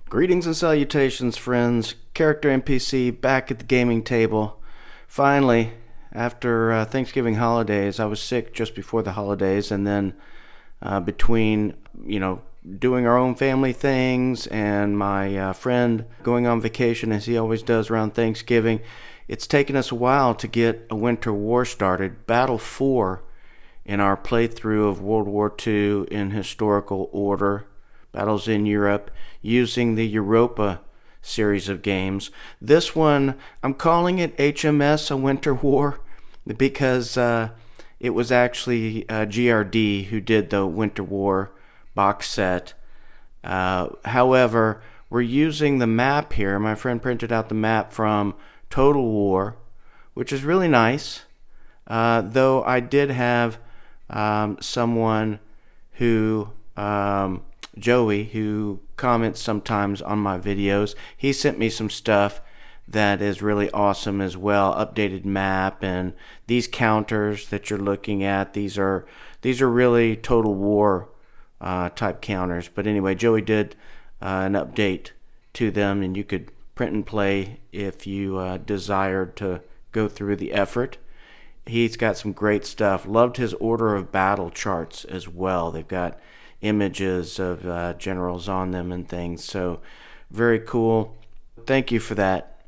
Greetings and salutations, friends. Character NPC back at the gaming table. Finally, after Thanksgiving holidays, I was sick just before the holidays, and then between, doing our own family things and my friend going on vacation as he always does around Thanksgiving, it's taken us a while to get a winter war started. Battle 4 in our playthrough of World War II in historical order. Battles in Europe, using the Europa series of games. This one, I'm calling it HMS, A Winter War, because it was actually GRD who did the Winter War box set. However, we're using the map here. My friend printed out the map from Total War, which is really nice. Though I did have someone who... Joey, who comments sometimes on my videos, he sent me some stuff that is really awesome as well. Updated map, and these counters that you're looking at, these are really Total War type counters. But anyway, Joey did an update to them, and you could print and play if you desired to go through the effort. He's got some great stuff. Loved his order of battle charts as well. They've got images of generals on them and things, so very cool. Thank you for that.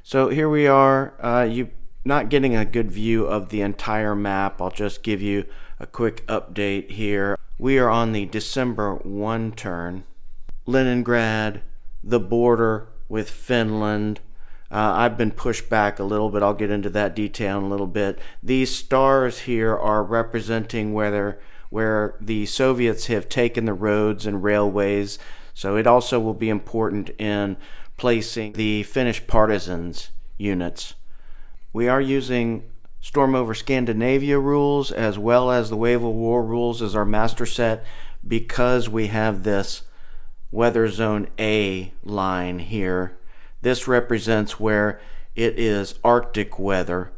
So here we are. You're not getting a good view of the entire map. I'll just give you a quick update here. We are on the December 1 turn. Leningrad, the border with Finland. I've been pushed back a little bit. I'll get into that detail in a little bit. These stars here are representing where the Soviets have taken the roads and railways, so it also will be important in placing the Finnish partisans units. We are using Storm Over Scandinavia rules as well as the Wavell War rules as our master set, because we have this Weather Zone A line here. This represents where it is Arctic weather,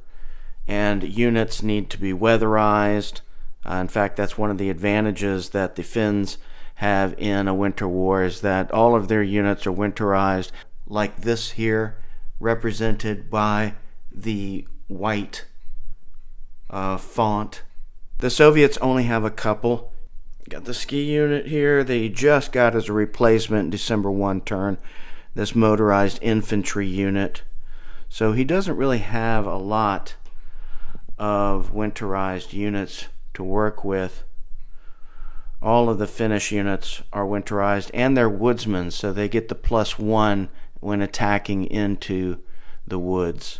and units need to be weatherized. In fact, that's one of the advantages that the Finns have in a winter war, is that all of their units are winterized, like this here, represented by the white font. The Soviets only have a couple. Got the ski unit here. They just got as a replacement December 1 turn, this motorized infantry unit. So he doesn't really have a lot of winterized units to work with. All of the Finnish units are winterized, and they're woodsmen, so they get the +1 when attacking into the woods.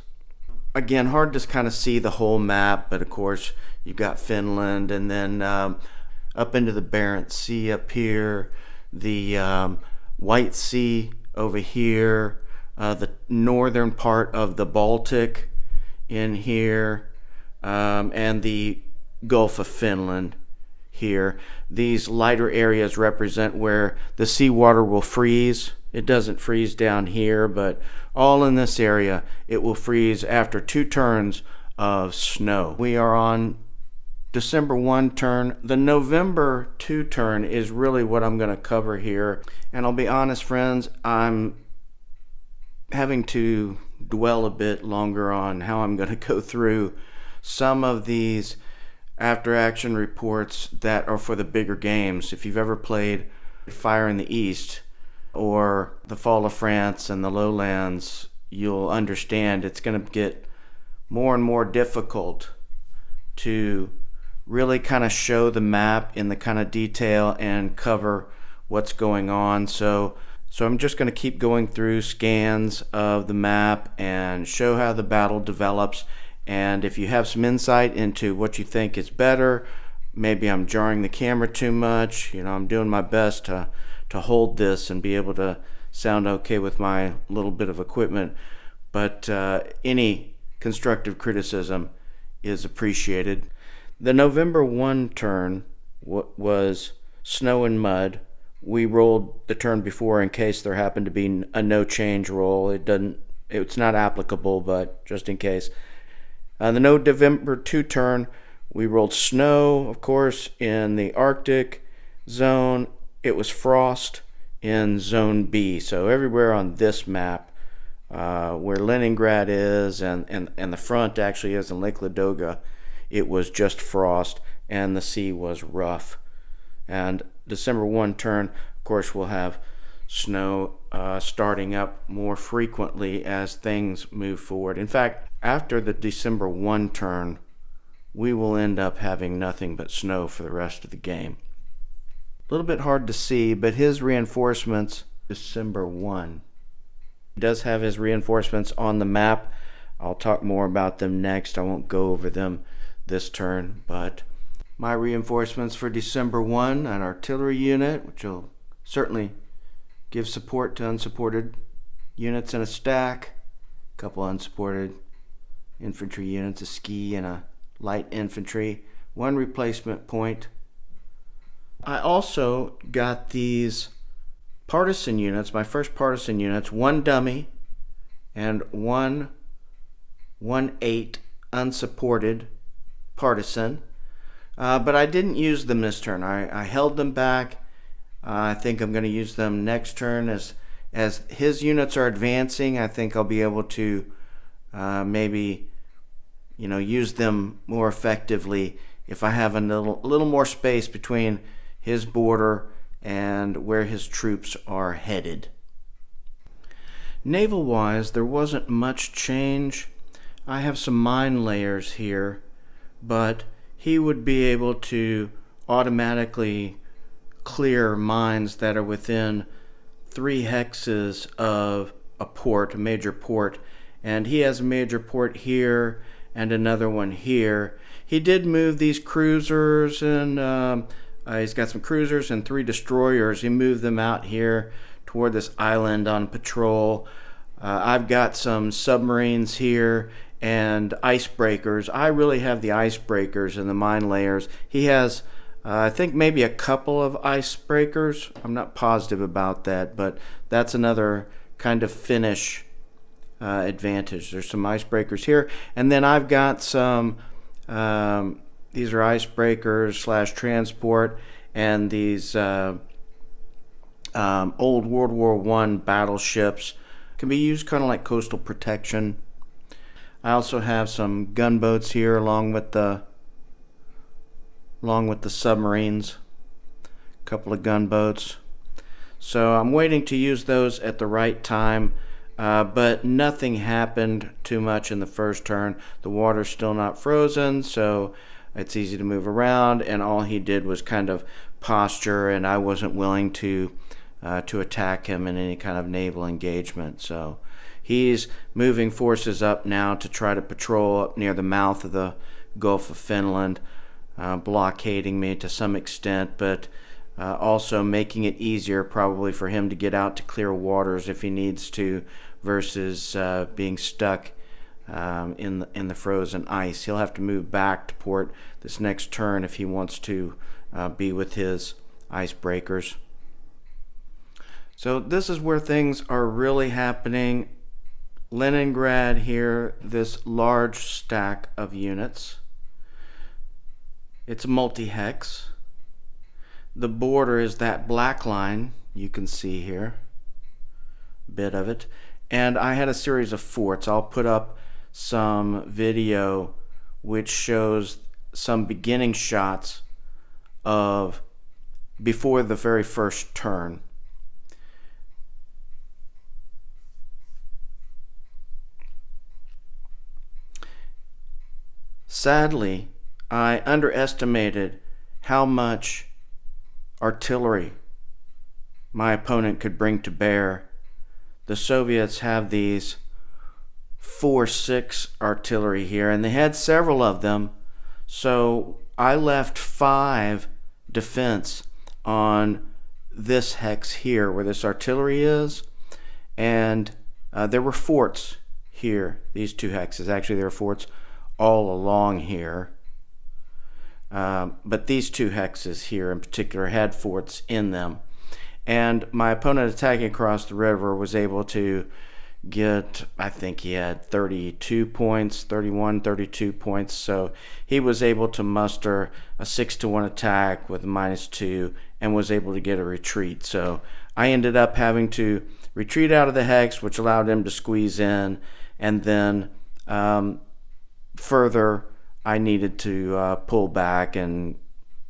Again, hard to kind of see the whole map, but of course you've got Finland, and then up into the Barents Sea up here, the White Sea over here, the northern part of the Baltic in here, and the Gulf of Finland here. These lighter areas represent where the seawater will freeze. It doesn't freeze down here, but all in this area it will freeze after 2 turns of snow. We are on December 1 turn. The November 2 turn is really what I'm going to cover here, and I'll be honest, friends, I'm having to dwell a bit longer on how I'm going to go through some of these after action reports that are for the bigger games. If you've ever played Fire in the East or The Fall of France and the Lowlands, you'll understand it's going to get more and more difficult to really kind of show the map in the kind of detail and cover what's going on. So I'm just going to keep going through scans of the map and show how the battle develops. And if you have some insight into what you think is better, maybe I'm jarring the camera too much, I'm doing my best to hold this and be able to sound okay with my little bit of equipment. But any constructive criticism is appreciated. The November 1 turn was snow and mud. We rolled the turn before in case there happened to be a no change roll. It's not applicable, but just in case. The November 2 turn, we rolled snow, of course, in the Arctic zone. It was frost in Zone B. So everywhere on this map where Leningrad is and the front actually is in Lake Ladoga, it was just frost and the sea was rough. And December 1 turn, of course, we'll have snow starting up more frequently as things move forward. In fact, after the December 1 turn, we will end up having nothing but snow for the rest of the game. A little bit hard to see, but his reinforcements, December 1. He does have his reinforcements on the map. I'll talk more about them next. I won't go over them this turn, but my reinforcements for December 1, an artillery unit, which will certainly give support to unsupported units in a stack, a couple unsupported infantry units, a ski and a light infantry, one replacement point. I also got these partisan units, my first partisan units, one dummy and one 1/8 unsupported partisan, but I didn't use them this turn. I held them back. I think I'm going to use them next turn as his units are advancing. I think I'll be able to maybe use them more effectively if I have a little more space between his border and where his troops are headed. Naval-wise, there wasn't much change. I have some mine layers here, but he would be able to automatically clear mines that are within 3 hexes of a port, a major port, and he has a major port here and another one here. He did move these cruisers, and he's got some cruisers and 3 destroyers. He moved them out here toward this island on patrol. I've got some submarines here and icebreakers. I really have the icebreakers and the mine layers. He has I think maybe a couple of icebreakers. I'm not positive about that, but that's another kind of Finnish advantage. There's some icebreakers here, and then I've got some these are icebreakers / transport, and these old World War I battleships can be used kind of like coastal protection. I also have some gunboats here along with the submarines, a couple of gunboats. So I'm waiting to use those at the right time, but nothing happened too much in the first turn. The water's still not frozen, so it's easy to move around, and all he did was kind of posture, and I wasn't willing to attack him in any kind of naval engagement. So he's moving forces up now to try to patrol up near the mouth of the Gulf of Finland, blockading me to some extent, but also making it easier probably for him to get out to clear waters if he needs to, versus being stuck in the frozen ice. He'll have to move back to port this next turn if he wants to be with his icebreakers. So this is where things are really happening. Leningrad here, this large stack of units. It's a multi-hex. The border is that black line you can see here, a bit of it. And I had a series of forts. I'll put up some video which shows some beginning shots of before the very first turn. Sadly, I underestimated how much artillery my opponent could bring to bear. The Soviets have these 4.6 artillery here, and they had several of them, so I left 5 defense on this hex here where this artillery is, and there were forts here, these 2 hexes. Actually, there were forts all along here. But these 2 hexes here in particular had forts in them. And my opponent attacking across the river was able to get, I think he had 32 points, 31, 32 points. So he was able to muster a 6-1 attack with a -2 and was able to get a retreat. So I ended up having to retreat out of the hex, which allowed him to squeeze in, and then further I needed to pull back and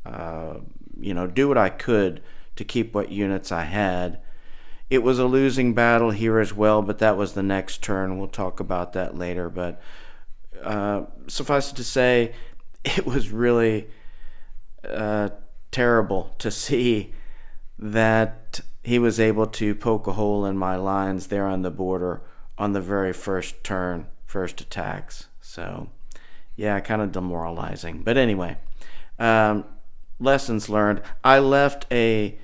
do what I could to keep what units I had. It was a losing battle here as well, but that was the next turn. We'll talk about that later. But suffice it to say, it was really terrible to see that he was able to poke a hole in my lines there on the border on the very first turn, first attacks. So, yeah, kind of demoralizing. But anyway, lessons learned. I left a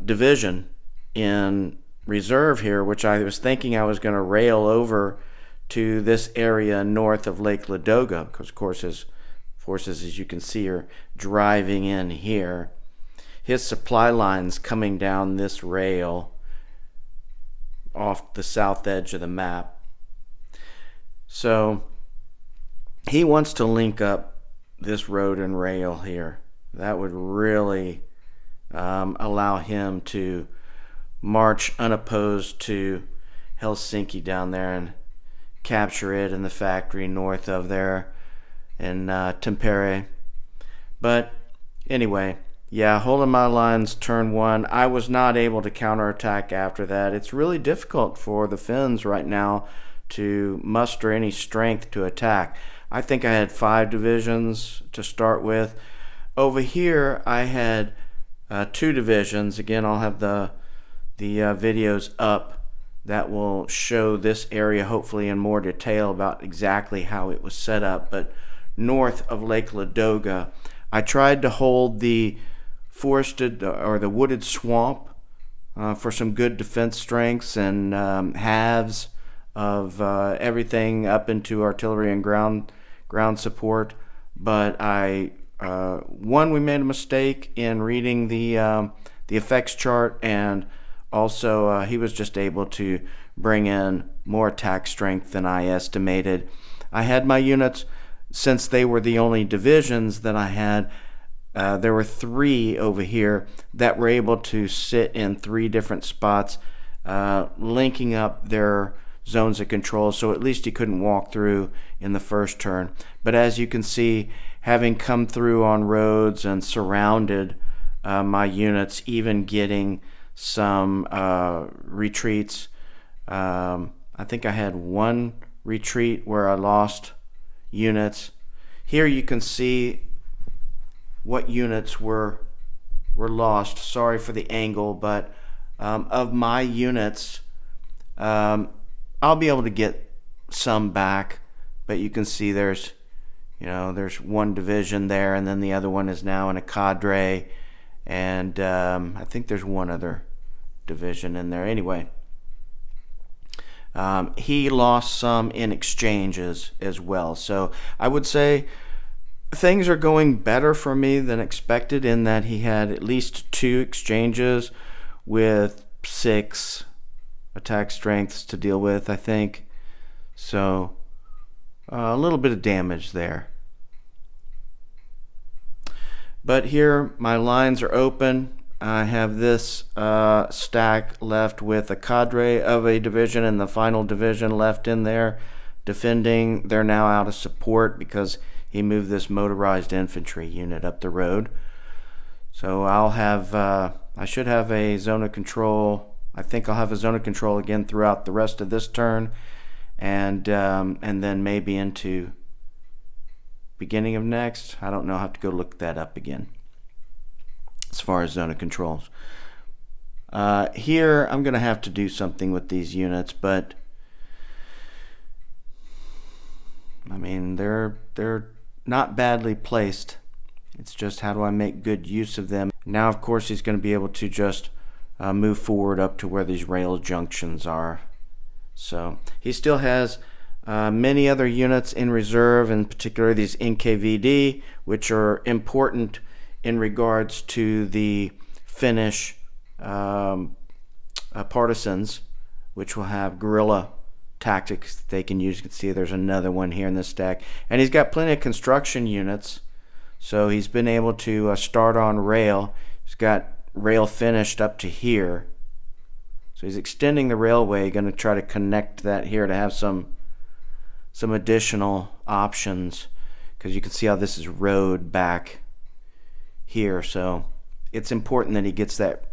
division in reserve here, which I was thinking I was going to rail over to this area north of Lake Ladoga, because of course his forces, as you can see, are driving in here. His supply lines coming down this rail off the south edge of the map. So he wants to link up this road and rail here. That would really allow him to march unopposed to Helsinki down there and capture it and the factory north of there in Tampere. But anyway, yeah, holding my lines turn one. I was not able to counterattack after that. It's really difficult for the Finns right now to muster any strength to attack. I think I had 5 divisions to start with. Over here, I had 2 divisions. Again, I'll have the videos up that will show this area hopefully in more detail about exactly how it was set up. But north of Lake Ladoga, I tried to hold the forested or the wooded swamp for some good defense strengths and halves of everything up into artillery and ground support. But we made a mistake in reading the effects chart, and also he was just able to bring in more attack strength than I estimated. I had my units, since they were the only divisions that I had, there were 3 over here that were able to sit in 3 different spots, linking up their zones of control, so at least he couldn't walk through in the first turn. But as you can see, having come through on roads and surrounded my units, even getting some retreats. I think I had 1 retreat where I lost units. Here you can see what units were lost. Sorry for the angle, but of my units, I'll be able to get some back, but you can see there's 1 division there, and then the other one is now in a cadre, and I think there's 1 other division in there. Anyway, he lost some in exchanges as well. So I would say things are going better for me than expected, in that he had at least 2 exchanges with 6 attack strengths to deal with, I think. So a little bit of damage there. But here my lines are open. I have this stack left with a cadre of a division and the final division left in there defending. They're now out of support because he moved this motorized infantry unit up the road. So I should have a zone of control. I think I'll have a zone of control again throughout the rest of this turn, and then maybe into beginning of next. I don't know. I'll have to go look that up again as far as zone of controls. Here I'm going to have to do something with these units, but I mean they're not badly placed. It's just how do I make good use of them. Now of course he's going to be able to just move forward up to where these rail junctions are. So he still has many other units in reserve, in particular these NKVD, which are important in regards to the Finnish partisans, which will have guerrilla tactics they can use. You can see there's another one here in this stack. And he's got plenty of construction units, so he's been able to start on rail. He's got rail finished up to here. So he's extending the railway, going to try to connect that here to have some additional options, because you can see how this is road back here. So it's important that he gets that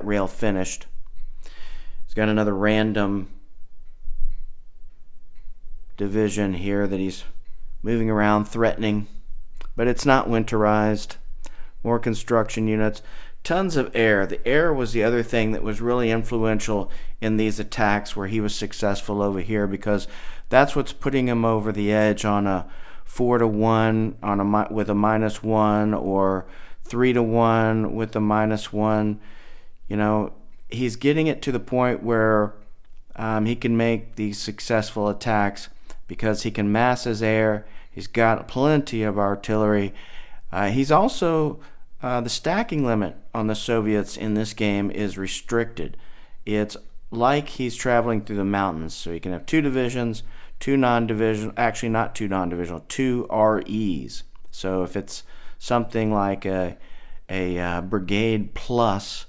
rail finished. He's got another random division here that he's moving around, threatening, but it's not winterized. More construction units. Tons of air. The air was the other thing that was really influential in these attacks where he was successful over here, because that's what's putting him over the edge on a 4-1 with a -1, or 3-1 with a -1. You know, he's getting it to the point where he can make these successful attacks because he can mass his air. He's got plenty of artillery. He's also the stacking limit on the Soviets in this game is restricted. It's like he's traveling through the mountains, so he can have 2 divisions, 2 non-divisional, actually not 2 non-divisional, 2 REs. So if it's something like a brigade plus,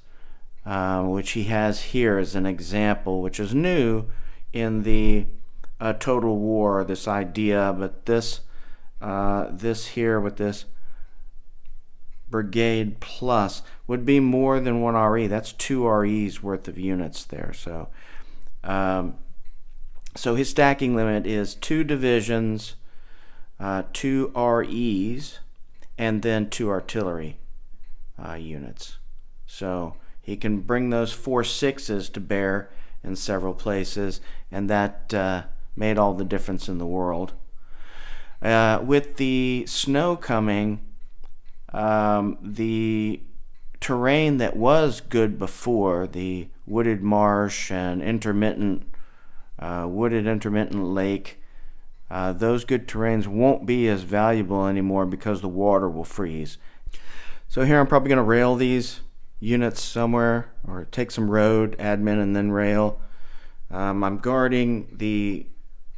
which he has here as an example, which is new in the Total War, this idea, but this here with this brigade plus would be more than 1 RE. That's 2 REs worth of units there. So so his stacking limit is 2 divisions, 2 REs, and then 2 artillery units. So he can bring those 4 6s to bear in several places, and that made all the difference in the world. With the snow coming, the terrain that was good before, the wooded marsh and wooded intermittent lake, those good terrains won't be as valuable anymore because the water will freeze. So here I'm probably going to rail these units somewhere, or take some road, admin, and then rail. I'm guarding the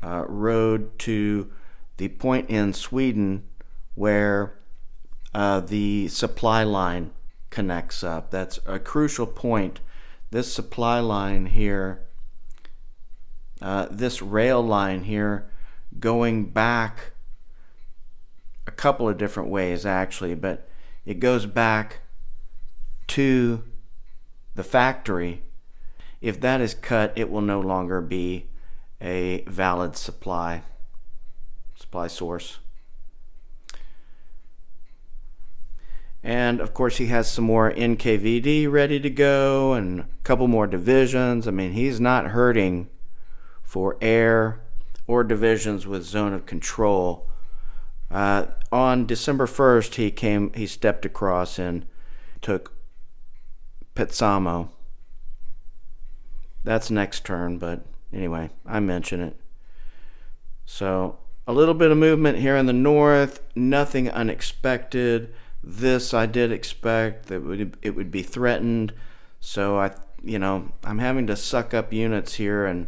road to the point in Sweden where the supply line connects up. That's a crucial point. This supply line here, this rail line here, going back a couple of different ways actually, but it goes back to the factory. If that is cut, it will no longer be a valid supply source. And of course he has some more NKVD ready to go and a couple more divisions. I mean, he's not hurting for air or divisions with zone of control. On December 1st he stepped across and took Petsamo. That's next turn, but anyway, I mention it. So a little bit of movement here in the north, nothing unexpected. This I did expect that it would be threatened, so I'm having to suck up units here and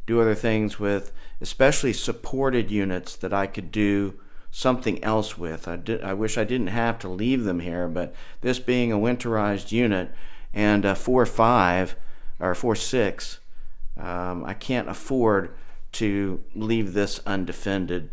do other things with, especially supported units that I could do something else with. I wish I didn't have to leave them here, but this being a winterized unit and a 4-5 or 4-6, I can't afford to leave this undefended.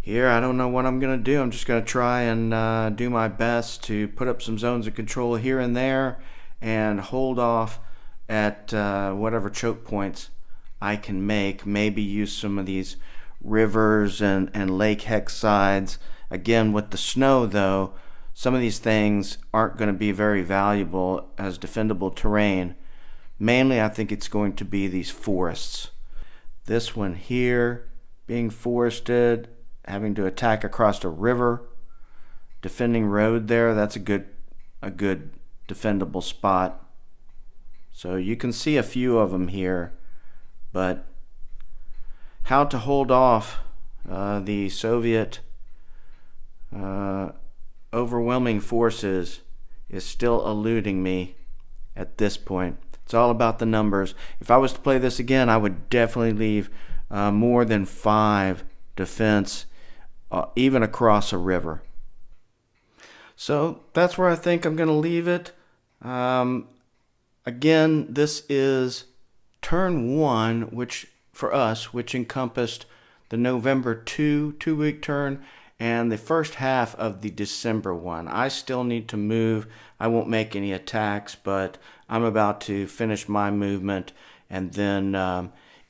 Here, I don't know what I'm going to do. I'm just going to try and do my best to put up some zones of control here and there and hold off at whatever choke points I can make. Maybe use some of these rivers and lake hex sides. Again, with the snow, though, some of these things aren't going to be very valuable as defendable terrain. Mainly, I think it's going to be these forests. This one here being forested, having to attack across a river, defending road there, that's a good defendable spot. So you can see a few of them here, but how to hold off the Soviet overwhelming forces is still eluding me at this point. It's all about the numbers. If I was to play this again, I would definitely leave more than 5 defense, even across a river. So that's where I think I'm going to leave it. Um, Again, this is turn 1, which for us, which encompassed the November 2 2-week turn and the first half of the December 1. I still need to move. I won't make any attacks, but I'm about to finish my movement and then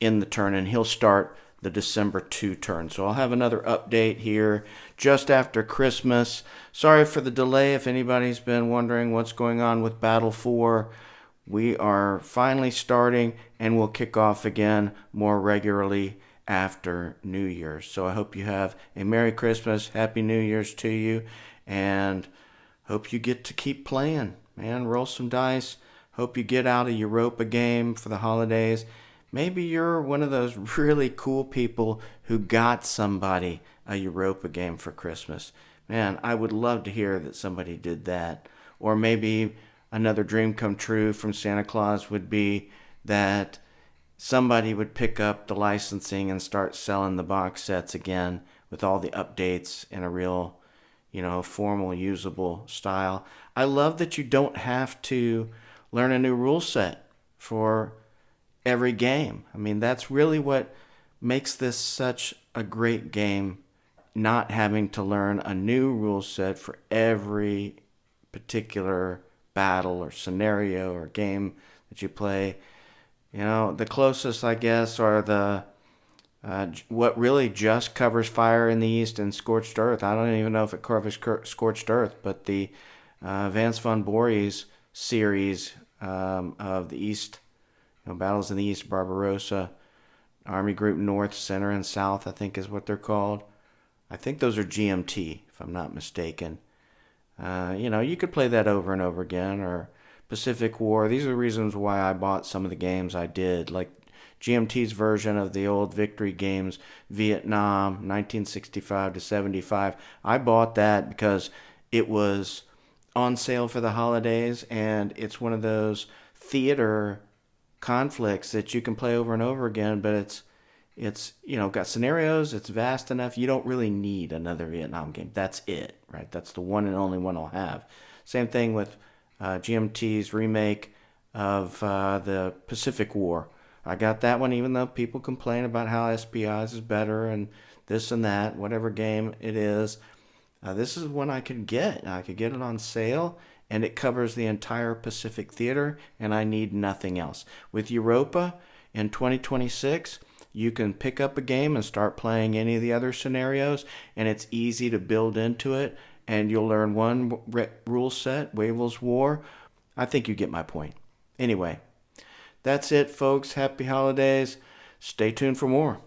end the turn, and he'll start the December 2 turn. So I'll have another update here just after Christmas. Sorry for the delay if anybody's been wondering what's going on with Battle 4. We are finally starting, and we'll kick off again more regularly after New Year's. So I hope you have a Merry Christmas, Happy New Year's to you, and hope you get to keep playing, man. Roll some dice. Hope you get out a Europa game for the holidays. Maybe you're one of those really cool people who got somebody a Europa game for Christmas. Man, I would love to hear that somebody did that. Or maybe another dream come true from Santa Claus would be that somebody would pick up the licensing and start selling the box sets again with all the updates in a real, formal, usable style. I love that you don't have to learn a new rule set for every game. I mean, that's really what makes this such a great game, not having to learn a new rule set for every particular battle or scenario or game that you play. The closest, I guess, are the what really just covers Fire in the East and Scorched Earth. I don't even know if it covers Scorched Earth, but the Vance von Voorhees series of the East, Battles in the East, Barbarossa, Army Group North, Center, and South, I think is what they're called. I think those are GMT, if I'm not mistaken. You could play that over and over again, or Pacific War. These are the reasons why I bought some of the games I did, like GMT's version of the old Victory games, Vietnam, 1965 to 75. I bought that because it was on sale for the holidays, and it's one of those theater conflicts that you can play over and over again, but it's got scenarios. It's vast enough. You don't really need another Vietnam game. That's it, right? That's the one and only one I'll have. Same thing with GMT's remake of the Pacific War. I got that one, even though people complain about how SPIs is better and this and that, whatever game it is. This is one I could get. I could get it on sale, and it covers the entire Pacific theater, and I need nothing else. With Europa in 2026, you can pick up a game and start playing any of the other scenarios, and it's easy to build into it, and you'll learn one rule set, Wavell's War. I think you get my point. Anyway, that's it, folks. Happy holidays. Stay tuned for more.